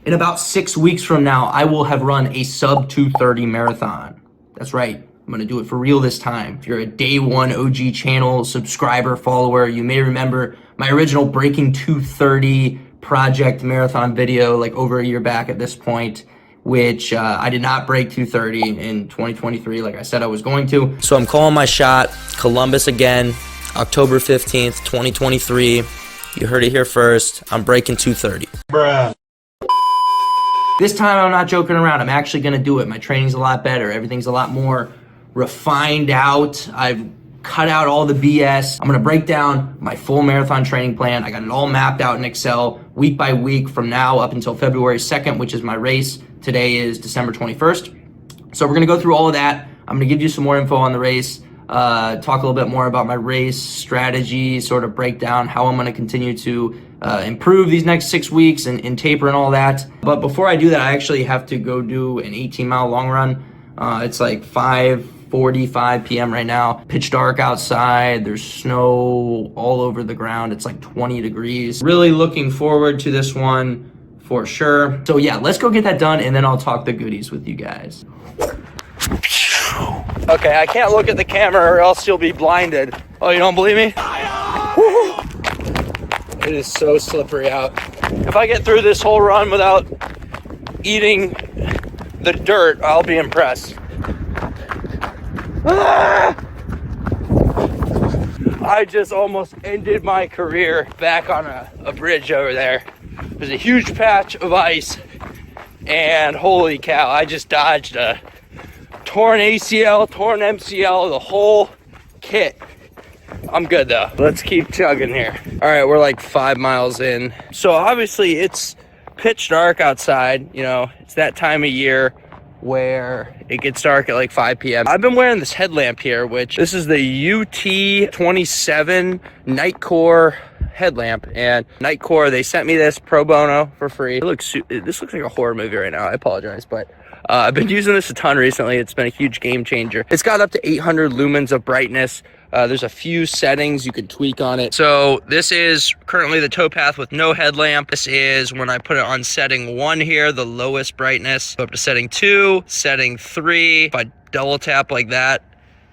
In about 6 weeks from now, I will have run a sub 230 marathon. That's right. I'm going to do it for real this time. If you're a day one OG channel subscriber, follower, you may remember my original Breaking 230 project marathon video like over a year back at this point, which I did not break 230 in 2023 like I said I was going to. So I'm calling my shot. Columbus again, October 15th, 2023. You heard it here first. I'm breaking 230. Bruh. This time I'm not joking around. I'm actually going to do it. My training's a lot better. Everything's a lot more refined out. I've cut out all the BS. I'm going to break down my full marathon training plan. I got it all mapped out in Excel week by week from now up until February 2nd, which is my race. Today is December 21st. So we're going to go through all of that. I'm going to give you some more info on the race, talk a little bit more about my race strategy, sort of break down how I'm going to continue to improve these next 6 weeks and taper and all that. But before I do that, I actually have to go do an 18-mile long run. It's like 5:45 p.m. right now. Pitch dark outside. There's snow all over the ground. It's like 20 degrees. Really looking forward to this one for sure. So yeah, let's go get that done and then I'll talk the goodies with you guys. Okay, I can't look at the camera or else you'll be blinded. Oh, you don't believe me? Woo-hoo. It is so slippery out. If I get through this whole run without eating the dirt, I'll be impressed. Ah! I just almost ended my career back on a bridge over there. There's a huge patch of ice and holy cow, I just dodged a torn ACL, torn MCL, the whole kit. I'm good though. Let's keep chugging here. All right, we're like 5 miles in. So obviously it's pitch dark outside. You know, it's that time of year where it gets dark at like 5 p.m. I've been wearing this headlamp here, which this is the UT27 Nitecore headlamp. And Nitecore, they sent me this pro bono for free. This looks like a horror movie right now. I apologize, but I've been using this a ton recently. It's been a huge game changer. It's got up to 800 lumens of brightness. There's a few settings you can tweak on it. So this is currently the towpath with no headlamp. This is when I put it on setting 1 here, the lowest brightness. Go up to setting 2, setting 3. If I double tap like that,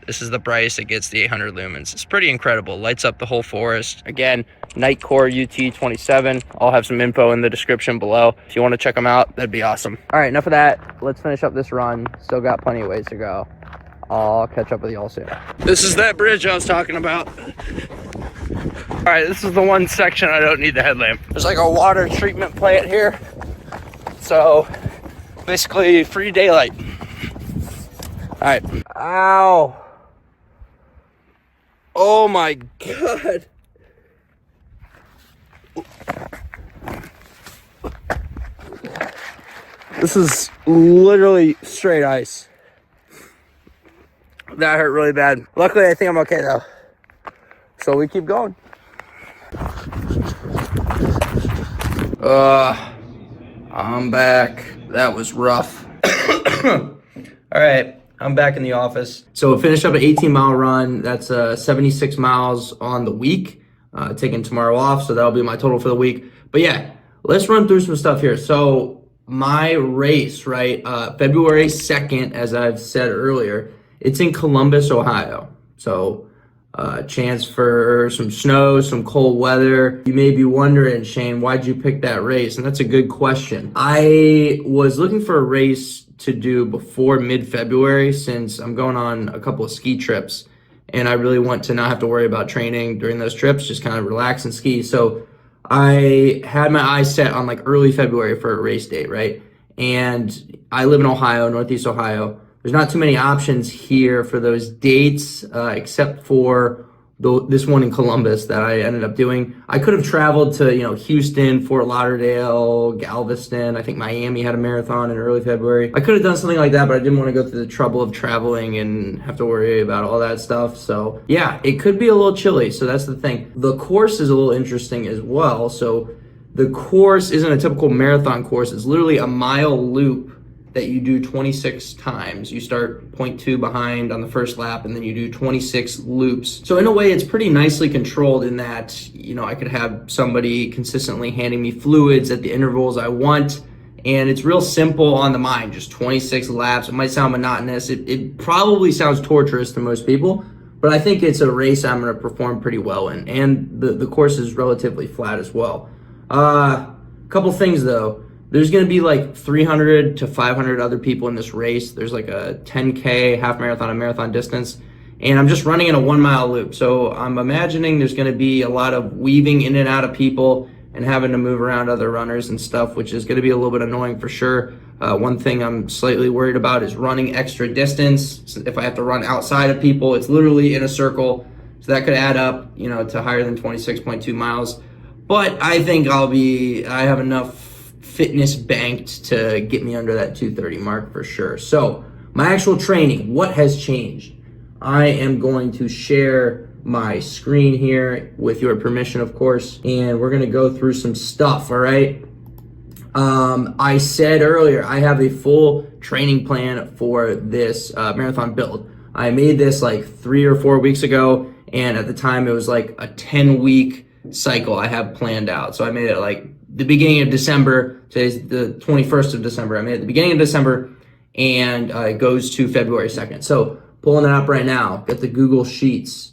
this is the brightest it gets, the 800 lumens. It's pretty incredible. Lights up the whole forest. Again, Nitecore UT27. I'll have some info in the description below. If you want to check them out, that'd be awesome. All right, enough of that. Let's finish up this run. Still got plenty of ways to go. I'll catch up with y'all soon. This is that bridge I was talking about. All right, this is the one section I don't need the headlamp. There's like a water treatment plant here. So basically free daylight. All right. Ow. Oh my God. This is literally straight ice. That hurt really bad. Luckily, I think I'm okay though. So we keep going. I'm back. That was rough. All right, I'm back in the office. So finish up an 18-mile run. That's 76 miles on the week. Taking tomorrow off, so that'll be my total for the week. But yeah, let's run through some stuff here. So my race, right? February 2nd, as I've said earlier, it's in Columbus, Ohio. So chance for some snow, some cold weather. You may be wondering, Shane, why'd you pick that race? And that's a good question. I was looking for a race to do before mid-February since I'm going on a couple of ski trips. And I really want to not have to worry about training during those trips, just kind of relax and ski. So I had my eyes set on like early February for a race date, right? And I live in Ohio, Northeast Ohio. There's not too many options here for those dates, except for this one in Columbus that I ended up doing. I could have traveled to, Houston, Fort Lauderdale, Galveston. I think Miami had a marathon in early February. I could have done something like that, but I didn't want to go through the trouble of traveling and have to worry about all that stuff. So yeah, it could be a little chilly. So that's the thing. The course is a little interesting as well. So the course isn't a typical marathon course. It's literally a mile loop that you do 26 times. You start 0.2 behind on the first lap, and then you do 26 loops. So in a way, it's pretty nicely controlled in that, I could have somebody consistently handing me fluids at the intervals I want, And it's real simple on the mind, just 26 laps. It might sound monotonous. It probably sounds torturous to most people, but I think it's a race I'm going to perform pretty well in. And the course is relatively flat as well. Couple things though. There's going to be like 300 to 500 other people in this race. There's like a 10K, half marathon, and marathon distance. And I'm just running in a 1 mile loop. So I'm imagining there's going to be a lot of weaving in and out of people and having to move around other runners and stuff, which is going to be a little bit annoying for sure. One thing I'm slightly worried about is running extra distance. If I have to run outside of people, it's literally in a circle. So that could add up, to higher than 26.2 miles. But I think I have enough fitness banked to get me under that 230 mark for sure. So my actual training, what has changed? I am going to share my screen here with your permission, of course, and we're gonna go through some stuff, all right? I said earlier, I have a full training plan for this marathon build. I made this like 3 or 4 weeks ago, and at the time it was like a 10-week cycle I have planned out. So I made it like the beginning of December. Today's the 21st of December. I made it the beginning of December, and it goes to February 2nd. So pulling it up right now, got the Google Sheets.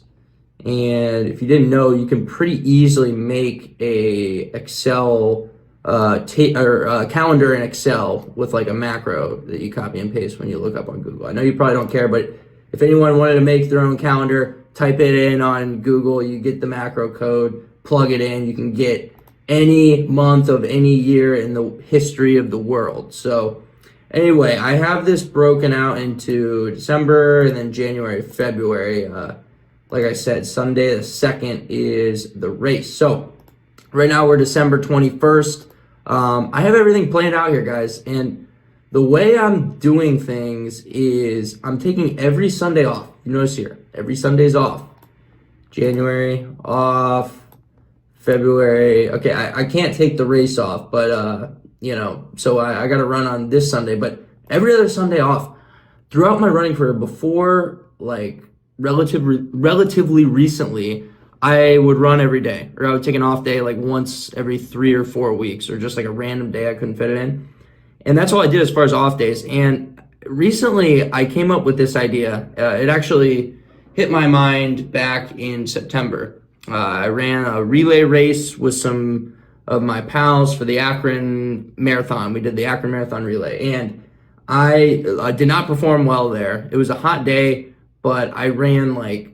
And if you didn't know, you can pretty easily make a Excel calendar in Excel with like a macro that you copy and paste when you look up on Google. I know you probably don't care, but if anyone wanted to make their own calendar, type it in on Google, you get the macro code, plug it in, you can get any month of any year in the history of the world. So anyway, I have this broken out into December and then January, February. Like I said, Sunday the 2nd is the race. So right now we're December 21st. I have everything planned out here, guys. And the way I'm doing things is I'm taking every Sunday off. You notice here, every Sunday's off. January off, February. Okay, I can't take the race off, but so I got to run on this Sunday. But every other Sunday off. Throughout my running career, before like relatively recently, I would run every day, or I would take an off day like once every 3 or 4 weeks, or just like a random day I couldn't fit it in. And that's all I did as far as off days. And recently I came up with this idea. It actually hit my mind back in September. I ran a relay race with some of my pals for the Akron Marathon. We did the Akron Marathon relay, and I did not perform well there. It was a hot day, but I ran like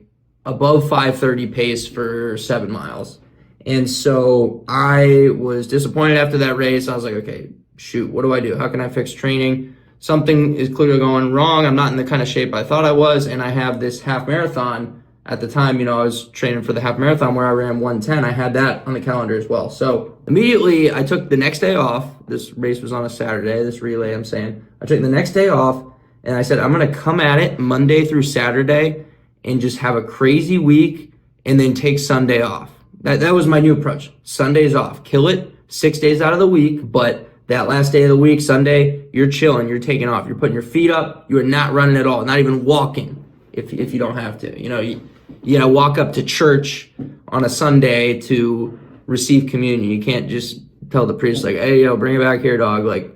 above 5:30 pace for 7 miles. And so I was disappointed after that race. I was like, okay, shoot, what do I do? How can I fix training? Something is clearly going wrong. I'm not in the kind of shape I thought I was. And I have this half marathon at the time. I was training for the half marathon where I ran 1:10. I had that on the calendar as well. So immediately I took the next day off. This race was on a Saturday, this relay I'm saying. I took the next day off, and I said, I'm going to come at it Monday through Saturday and just have a crazy week and then take Sunday off. That was my new approach. Sundays off. Kill it 6 days out of the week, but that last day of the week, Sunday, you're chilling, you're taking off. You're putting your feet up. You are not running at all, not even walking if you don't have to. You gotta walk up to church on a Sunday to receive communion. You can't just tell the priest like, hey, bring it back here, dog. Like,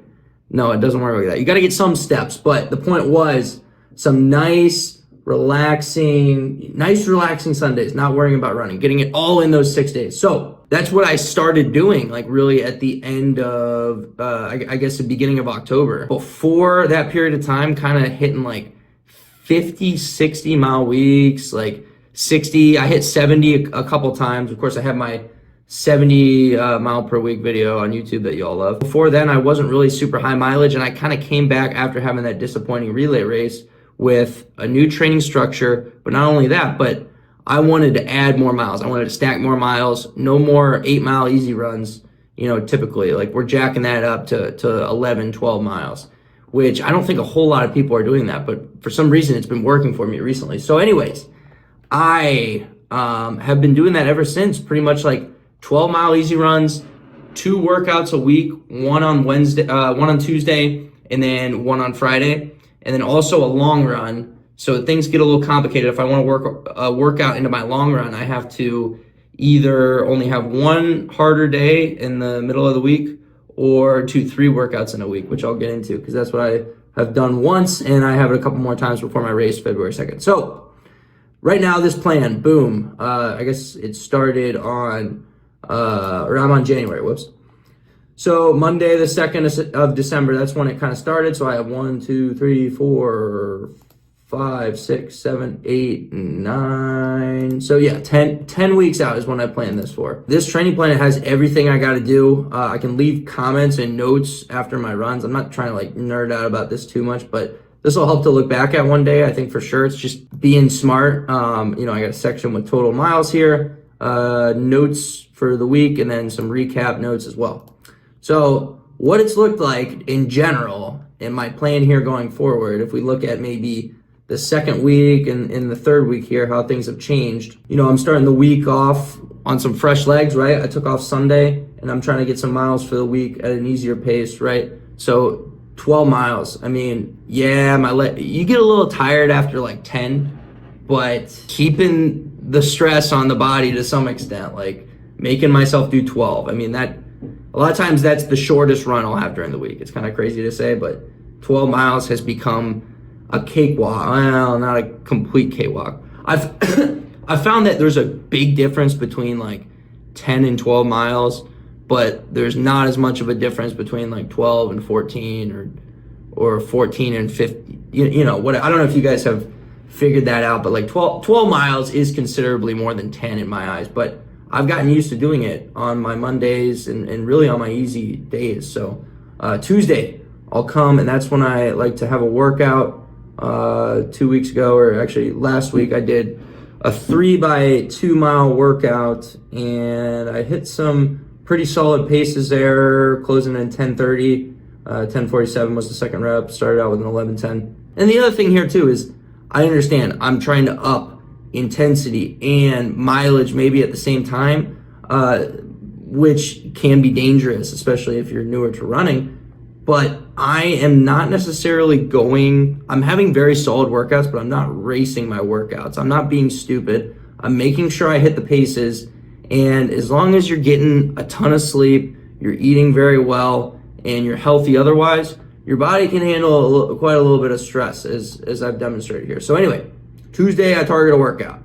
no, it doesn't work like that. You got to get some steps. But the point was some nice, relaxing Sundays, not worrying about running, getting it all in those 6 days. So that's what I started doing, like really at the end of, I guess the beginning of October. Before that period of time, kind of hitting like 50, 60 mile weeks, like 60. I hit 70 a couple times. Of course, I have my 70 mile per week video on YouTube that you all love. Before then, I wasn't really super high mileage, and I kind of came back after having that disappointing relay race with a new training structure. But not only that, but I wanted to add more miles. I wanted to stack more miles, no more 8 mile easy runs. Typically, like we're jacking that up to 11, 12 miles, which I don't think a whole lot of people are doing that, but for some reason it's been working for me recently. So anyways, I have been doing that ever since, pretty much like 12 mile easy runs, 2 workouts a week, one on Tuesday, and then one on Friday, and then also a long run. So things get a little complicated. If I want to work out into my long run, I have to either only have one harder day in the middle of the week, or do 3 workouts in a week, which I'll get into because that's what I have done once, and I have it a couple more times before my race, February 2nd. So right now, this plan, boom. I guess it started on, or I'm on January, whoops. So Monday, the 2nd of December, that's when it kind of started. So I have 1, 2, 3, 4, 5, 6, 7, 8, 9. So yeah, 10 weeks out is when I planned this for. This training plan has everything I got to do. I can leave comments and notes after my runs. I'm not trying to like nerd out about this too much, but this will help to look back at one day. I think for sure it's just being smart. I got a section with total miles here, notes for the week, and then some recap notes as well. So what it's looked like in general in my plan here going forward, if we look at maybe the second week and in the third week here, how things have changed. I'm starting the week off on some fresh legs, right? I took off Sunday and I'm trying to get some miles for the week at an easier pace, right? So 12 miles. I mean, yeah, you get a little tired after like 10, but keeping the stress on the body to some extent, like making myself do 12. I mean, that a lot of times that's the shortest run I'll have during the week. It's kind of crazy to say, but 12 miles has become a cakewalk. Well, not a complete cakewalk. I've found that there's a big difference between like 10 and 12 miles, but there's not as much of a difference between like 12 and 14 or 14 and 50. What, I don't know if you guys have figured that out, but like 12 miles is considerably more than 10 in my eyes, but I've gotten used to doing it on my Mondays and really on my easy days. So Tuesday I'll come, and that's when I like to have a workout. 2 weeks ago, or actually last week, I did a 3 by 2 mile workout, and I hit some pretty solid paces there, closing in 10:30. 10:47 was the second rep, started out with an 11:10. And the other thing here too is I understand I'm trying to up intensity and mileage maybe at the same time, which can be dangerous, especially if you're newer to running. But I am not necessarily I'm having very solid workouts, but I'm not racing my workouts. I'm not being stupid. I'm making sure I hit the paces. And as long as you're getting a ton of sleep, you're eating very well, and you're healthy otherwise, your body can handle quite a little bit of stress, as I've demonstrated here. So anyway, Tuesday, I target a workout.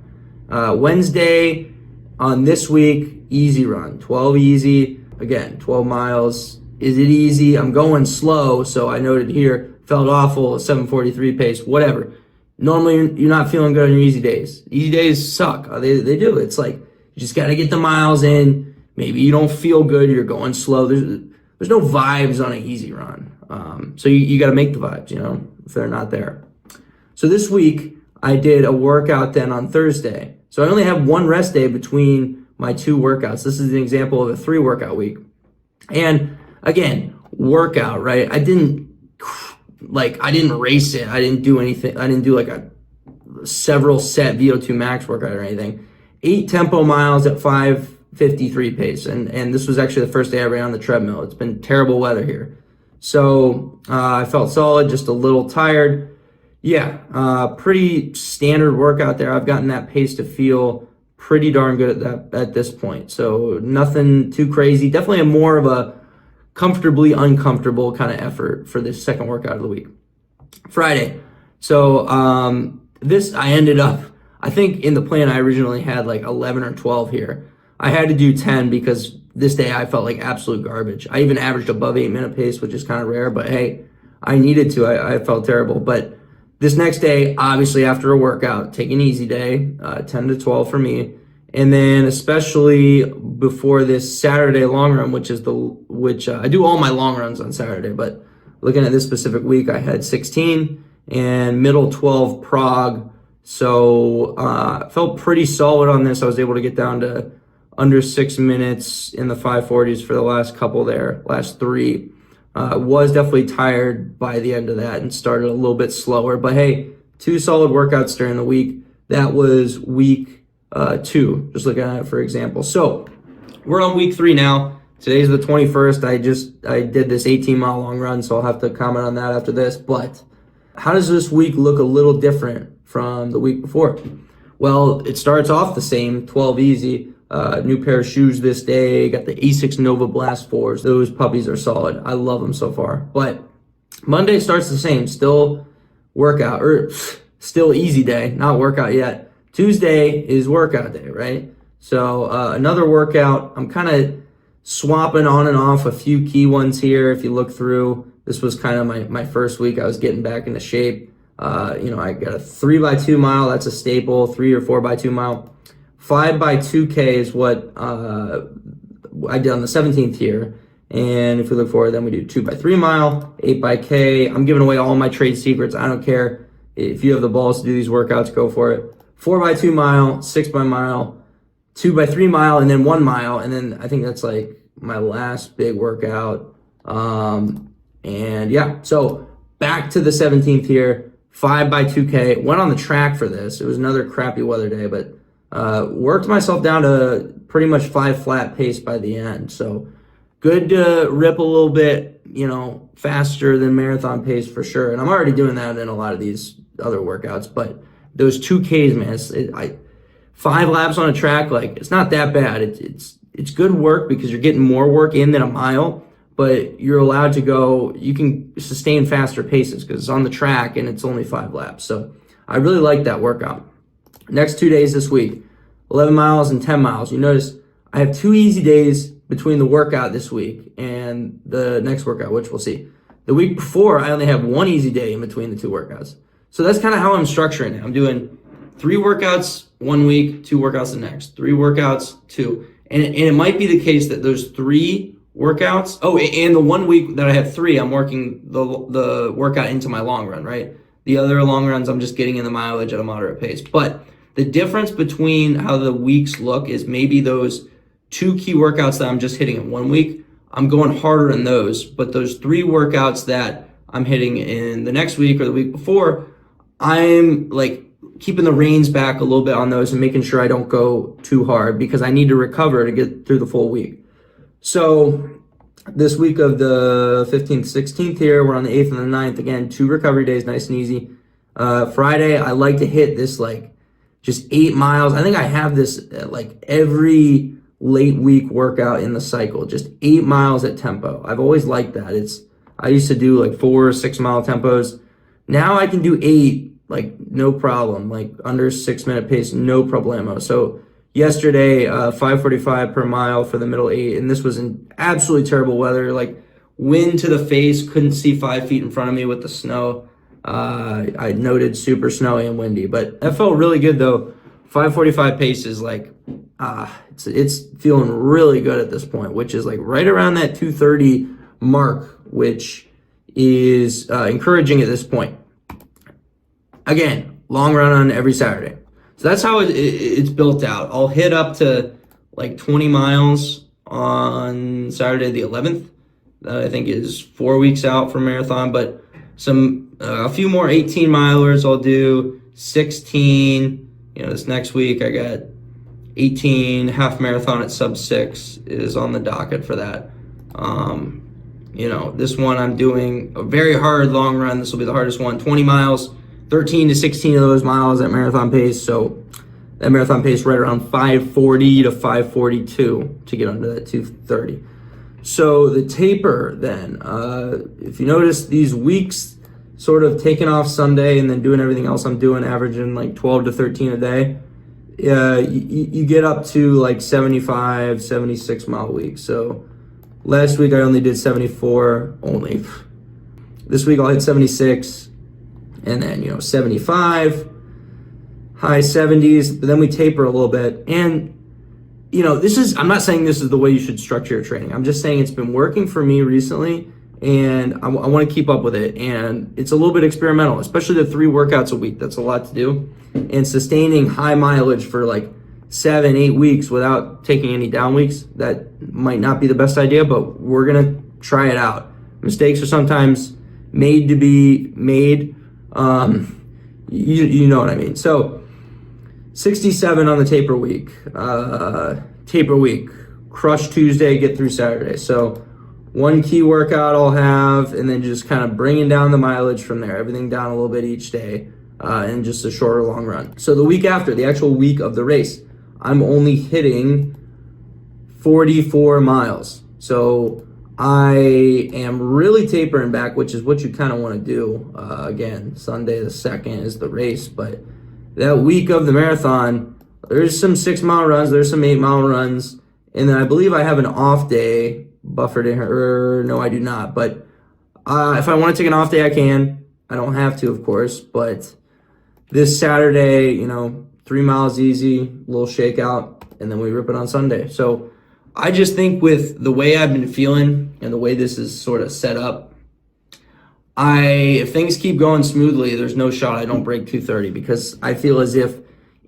Wednesday on this week, easy run, 12 easy. Again, 12 miles. Is it easy? I'm going slow, so I noted here, felt awful, 7:43 pace, whatever. Normally, you're not feeling good on your easy days. Easy days suck. They do. It's like, you just got to get the miles in. Maybe you don't feel good. You're going slow. There's no vibes on an easy run. So you got to make the vibes, if they're not there. So this week, I did a workout then on Thursday. So I only have one rest day between my 2 workouts. This is an example of a 3 workout week. And again, workout, right? I didn't race it. I didn't do anything. I didn't do like a several set VO2 max workout or anything. 8 tempo miles at 5:53 pace. And this was actually the first day I ran on the treadmill. It's been terrible weather here. So I felt solid, just a little tired. Yeah, pretty standard workout there. I've gotten that pace to feel pretty darn good at this point. So nothing too crazy. Definitely more of a comfortably uncomfortable kind of effort for this second workout of the week. Friday. So I ended up, I think in the plan I originally had like 11 or 12 here. I had to do 10 because this day I felt like absolute garbage. I even averaged above 8-minute pace, which is kind of rare, but hey, I needed to. I felt terrible. But this next day, obviously after a workout, take an easy day, 10 to 12 for me. And then especially before this Saturday long run, which I do all my long runs on Saturday, but looking at this specific week, I had 16 and middle 12 Prague. So felt pretty solid on this. I was able to get down to under 6 minutes in the 5:40s for the last 3. Was definitely tired by the end of that and started a little bit slower. But hey, 2 solid workouts during the week. That was week 2, just looking at it for example. So we're on week 3 now. Today's the 21st. I did this 18-mile long run, so I'll have to comment on that after this. But how does this week look a little different from the week before? Well, it starts off the same, 12 easy. New pair of shoes this day. Got the Asics Nova Blast 4s. Those puppies are solid. I love them so far. But Monday starts the same. Still workout, or still easy day, not workout yet. Tuesday is workout day, right? So another workout. I'm kind of swapping on and off a few key ones here. If you look through, this was kind of my first week. I was getting back into shape. I got a 3x2 mile. That's a staple. 3 or 4x2 mile. 5x2K is what I did on the 17th here. And if we look forward, then we do 2x3 mile, 8x K. I'm giving away all my trade secrets. I don't care. If you have the balls to do these workouts, go for it. 4x2 mile, 6x mile, 2x3 mile, and then 1 mile. And then I think that's like my last big workout. And yeah, so back to the 17th here, 5x2K. Went on the track for this. It was another crappy weather day, but worked myself down to pretty much 5 flat pace by the end. So good to rip a little bit, faster than marathon pace for sure. And I'm already doing that in a lot of these other workouts, but those 2Ks, man, 5 laps on a track, like it's not that bad. It's good work because you're getting more work in than a mile, but you're allowed to go, you can sustain faster paces because it's on the track and it's only 5 laps. So I really like that workout. Next 2 days this week, 11 miles and 10 miles. You notice I have 2 easy days between the workout this week and the next workout, which we'll see. The week before, I only have 1 easy day in between the 2 workouts. So that's kind of how I'm structuring it. I'm doing 3 workouts 1 week, 2 workouts the next, 3 workouts, 2. And it might be the case that those 3 workouts, and the 1 week that I have 3, I'm working the workout into my long run, right? The other long runs, I'm just getting in the mileage at a moderate pace. But the difference between how the weeks look is maybe those 2 key workouts that I'm just hitting in 1 week, I'm going harder in those. But those 3 workouts that I'm hitting in the next week or the week before, I'm like keeping the reins back a little bit on those and making sure I don't go too hard because I need to recover to get through the full week. So this week of the 15th, 16th here, we're on the 8th and the 9th. Again, 2 recovery days, nice and easy. Friday, I like to hit this like just 8 miles. I think I have this like every late week workout in the cycle, just 8 miles at tempo. I've always liked that. I used to do like 4 or 6 mile tempos. Now I can do 8, like no problem, like under 6 minute pace, no problemo. So yesterday, 5:45 per mile for the middle 8, and this was in absolutely terrible weather, like wind to the face, couldn't see 5 feet in front of me with the snow. I noted super snowy and windy, but that felt really good though. 5:45 pace is like, it's feeling really good at this point, which is like right around that 2:30 mark, which is encouraging at this point. Again, long run on every Saturday. So that's how it's built out. I'll hit up to like 20 miles on Saturday the 11th. That I think is 4 weeks out from marathon, but a few more 18 milers I'll do, 16. This next week I got 18 half marathon at sub 6 is on the docket for that. This one I'm doing a very hard long run. This will be the hardest one, 20 miles, 13 to 16 of those miles at marathon pace. So that marathon pace right around 5:40 to 5:42 to get under that 2:30. So the taper then, if you notice these weeks sort of taking off Sunday and then doing everything else I'm doing, averaging like 12 to 13 a day, you get up to like 75, 76 mile weeks. So last week I only did 74 only. This week I'll hit 76 and then, 75, high 70s, but then we taper a little bit. And, I'm not saying this is the way you should structure your training. I'm just saying it's been working for me recently and I want to keep up with it. And it's a little bit experimental, especially the 3 workouts a week. That's a lot to do. And sustaining high mileage for like 7, 8 weeks without taking any down weeks, that might not be the best idea, but we're going to try it out. Mistakes are sometimes made to be made. You know what I mean. So 67 on the taper week. Crush Tuesday, get through Saturday. So 1 key workout I'll have, and then just kind of bringing down the mileage from there. Everything down a little bit each day, and just a shorter long run. So the week after, the actual week of the race, I'm only hitting 44 miles. So I am really tapering back, which is what you kind of want to do. Again, Sunday the 2nd is the race, but that week of the marathon, there's some 6-mile runs, there's some 8-mile runs, and then I believe I have an off day buffered in here. No, I do not, but if I want to take an off day, I can. I don't have to, of course, but this Saturday, 3 miles easy, little shakeout, and then we rip it on Sunday. So I just think with the way I've been feeling and the way this is sort of set up, if things keep going smoothly, there's no shot I don't break 2:30, because I feel as if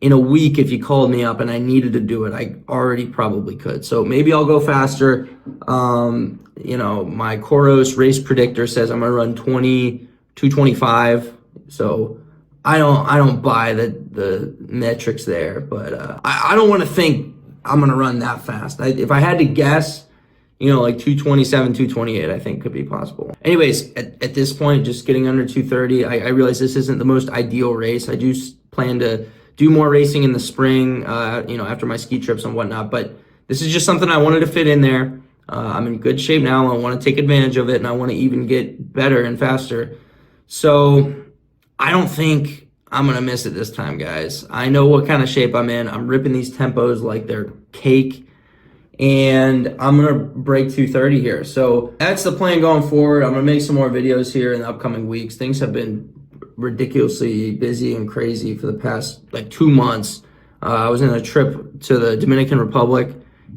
in a week, if you called me up and I needed to do it, I already probably could. So maybe I'll go faster. My Coros race predictor says I'm gonna run 2:25. So I don't buy the metrics there, but I don't want to think I'm gonna run that fast. If I had to guess, like 2:27, 2:28, I think could be possible. Anyways, at this point, just getting under 2:30, I realize this isn't the most ideal race. I do plan to do more racing in the spring, after my ski trips and whatnot, but this is just something I wanted to fit in there. I'm in good shape now. I want to take advantage of it, and I want to even get better and faster. So I don't think I'm going to miss it this time, guys. I know what kind of shape I'm in. I'm ripping these tempos like they're cake, and I'm going to break 2:30 here. So that's the plan going forward. I'm going to make some more videos here in the upcoming weeks. Things have been ridiculously busy and crazy for the past 2 months. I was in a trip to the Dominican Republic,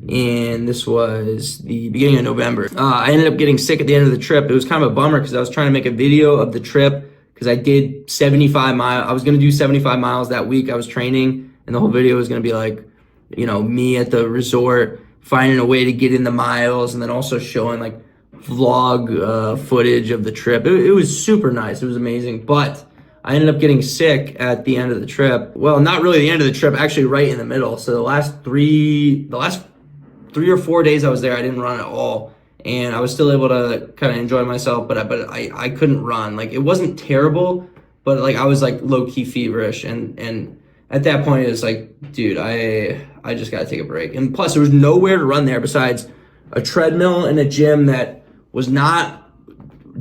and this was the beginning of November. I ended up getting sick at the end of the trip. It was kind of a bummer because I was trying to make a video of the trip, because I did 75 miles. I was going to do 75 miles that week. I was training, and the whole video was going to be me at the resort, finding a way to get in the miles, and then also showing vlog footage of the trip. It was super nice. It was amazing. But I ended up getting sick at the end of the trip. Well, not really the end of the trip, actually right in the middle. So the last three or 4 days I was there, I didn't run at all. And I was still able to kind of enjoy myself, but I couldn't run. It wasn't terrible, but I was low-key feverish. And at that point, it was dude, I just got to take a break. And plus, there was nowhere to run there besides a treadmill and a gym that was not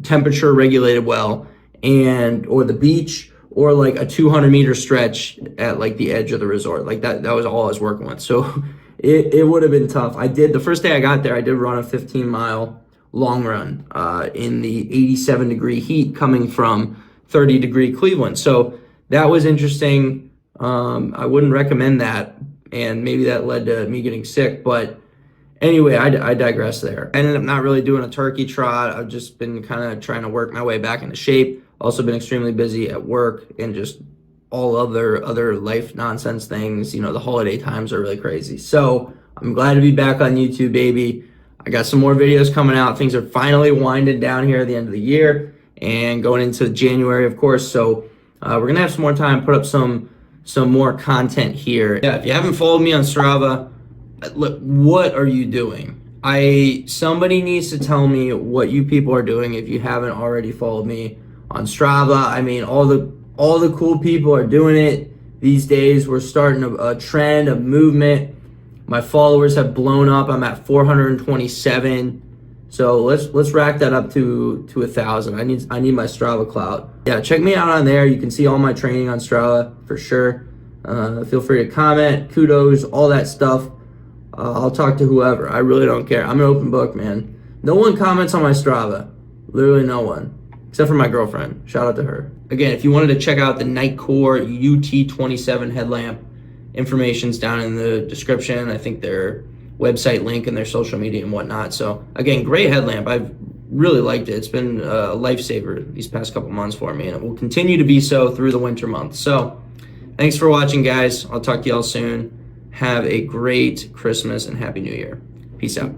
temperature regulated well, or the beach, or a 200-meter stretch at the edge of the resort. That was all I was working with. So it would have been tough. The first day I got there, I did run a 15-mile long run in the 87-degree heat coming from 30-degree Cleveland. So that was interesting. I wouldn't recommend that, and maybe that led to me getting sick, but anyway, I digress there. I ended up not really doing a turkey trot. I've just been kind of trying to work my way back into shape. Also been extremely busy at work and just all other life nonsense things. The holiday times are really crazy. So I'm glad to be back on YouTube, baby. I got some more videos coming out. Things are finally winding down here at the end of the year and going into January, of course. So we're going to have some more time to put up some more content here. Yeah, if you haven't followed me on Strava, look, what are you doing? Somebody needs to tell me what you people are doing if you haven't already followed me on Strava. I mean, all the cool people are doing it these days. We're starting a trend, a movement. My followers have blown up. I'm at 427. So let's rack that up to 1,000. I need my Strava clout. Yeah, check me out on there. You can see all my training on Strava for sure. Feel free to comment, kudos, all that stuff. I'll talk to whoever. I really don't care. I'm an open book, man. No one comments on my Strava. Literally no one. Except for my girlfriend. Shout out to her. Again, if you wanted to check out the Nitecore UT27 headlamp, information's down in the description. I think their website link and their social media and whatnot. So again, great headlamp. I've really liked it. It's been a lifesaver these past couple months for me, and it will continue to be so through the winter months. So thanks for watching, guys. I'll talk to y'all soon. Have a great Christmas and Happy New Year. Peace out.